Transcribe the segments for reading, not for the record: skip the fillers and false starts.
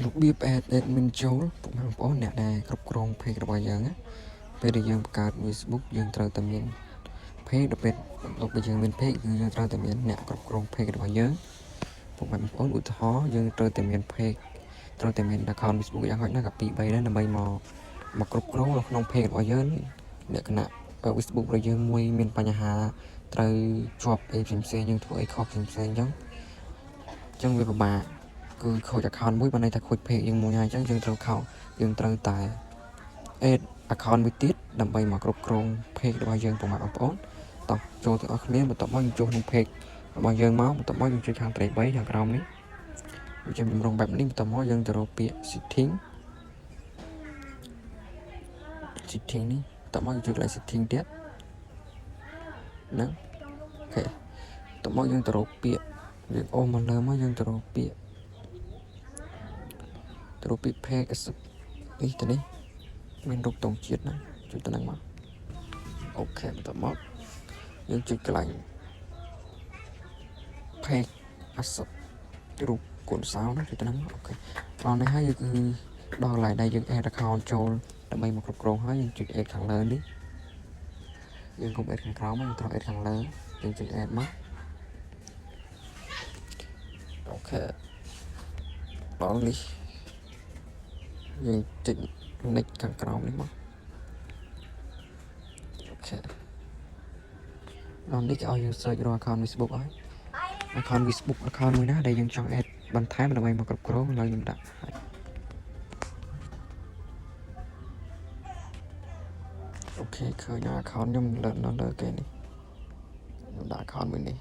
របៀបadmin ចូលពុកម៉ែបងប្អូនអ្នកដែលគ្រប់គ្រង page របស់យើងណាពេលដែលយើងបង្កើត Facebook យើងត្រូវតែមាន page ដល់ពេលយើងមាន page គឺយើងត្រូវតែមានអ្នកគ្រប់គ្រង page របស់យើងពុកម៉ែបងប្អូនឧទាហរណ៍យើងត្រូវតែមាន page ត្រូវតែមាន account Facebook យ៉ាងហោចណាស់ក៏2 3ដែរដើម្បីមកគ្រប់គ្រងនៅក្នុង page របស់យើងលក្ខណៈ Facebook របស់យើងមួយមានបញ្ហាត្រូវជាប់អីផ្សេងៗយើងធ្វើអីខុសផ្សេងៗអញ្ចឹងវាពិបាកគឺខូច account មួយបើន័យថាខូច page យើងមួយហើយអញ្ចឹងយើងត្រូវតែ add account មួយទៀតដើម្បីមកគ្រប់គ្រង page របស់យើងពុកម៉ែបងប្អូនតោះចូលទាំងអស់គ្នាបន្ទាប់មកយើងចូលក្នុង page របស់យើងមកបន្ទាប់មកយើងចុចខាងត្រី3ខាងក្រោមនេះវាជាតម្រងបែបនេះបន្ទាប់មកយើងទៅរកពាក្យ setting នេះបន្ទាប់មកយើងចុចកន្លែង setting ទៀតហ្នឹងអូខេបន្ទាប់មកយើងទៅរកពាក្យយើងអូសមកលើមកយើងទៅរកពាក្យ page នេះទៅនេះមានរូបទង់ជាតិណាចុចទៅហ្នឹងមកអូខេបន្ទាប់មកយើងចុចកន្លែង page asset រូបកូនសោណាចុចទៅហ្នឹងអូខេដល់នេះហើយគឺដល់កន្លែងដែលយើង add account ចូលដើម្បីមកគ្រប់គ្រងហើយយើងចុច add ខាងលើនេះយើងកុំ add ខាងក្រោមយើងត្រូវ add ខាងលើយើងចុច add មកអូខេដល់នេះយើងចុច next ខាងក្រោមនេះមកអូខេដល់នេះគេឲ្យយើង search រក account Facebook ហើយ account Facebook account មួយណាដែលយើងចង់ add បន្ថែមដើម្បីមកគ្រប់គ្រងឡើយខ្ញុំដាក់អូខេឃើញ account ខ្ញុំនៅលើគេនេះខ្ញុំដាក់ account មួយនេះ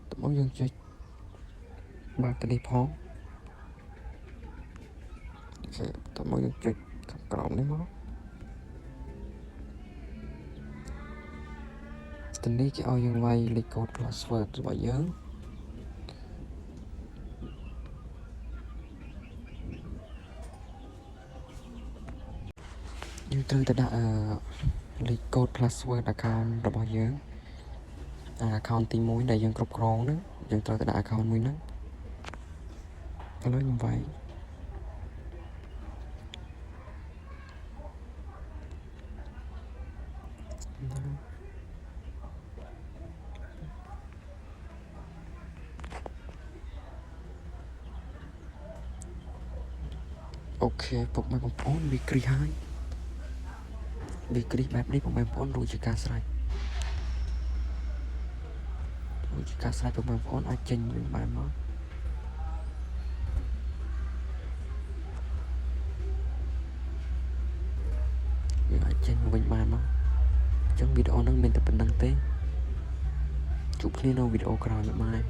តោះមកយើងចុចបើកទៅនេះផងអូខេតោះមកយើងចុចខាងក្រោមនេះមកទៅនេះគេឲ្យយើងវាយលេខកូដ password របស់យើងត្រូវតែដាក់លេខកូដ password account របស់យើងaccount ទី1ដែលយើងគ្រប់គ្រងហ្នឹងយើងត្រូវតែដាក់ account មួយហ្នឹងឥឡូវខ្ញុំវាយអូខេពុកម៉ែបងប្អូនវាគ្រីហើយវាគ្រីបែបនេះពុកម៉ែបងប្អូនរួចជាការស្រេចពុកម៉ែបងប្អូនអាចចេញវិញបានមកយើងអាចចេញវិញបានមកអញ្ចឹងវីដេអូហ្នឹងមានតែប៉ុណ្្នឹងទេជួបគ្នានៅវីដេអូក្រោយបាយ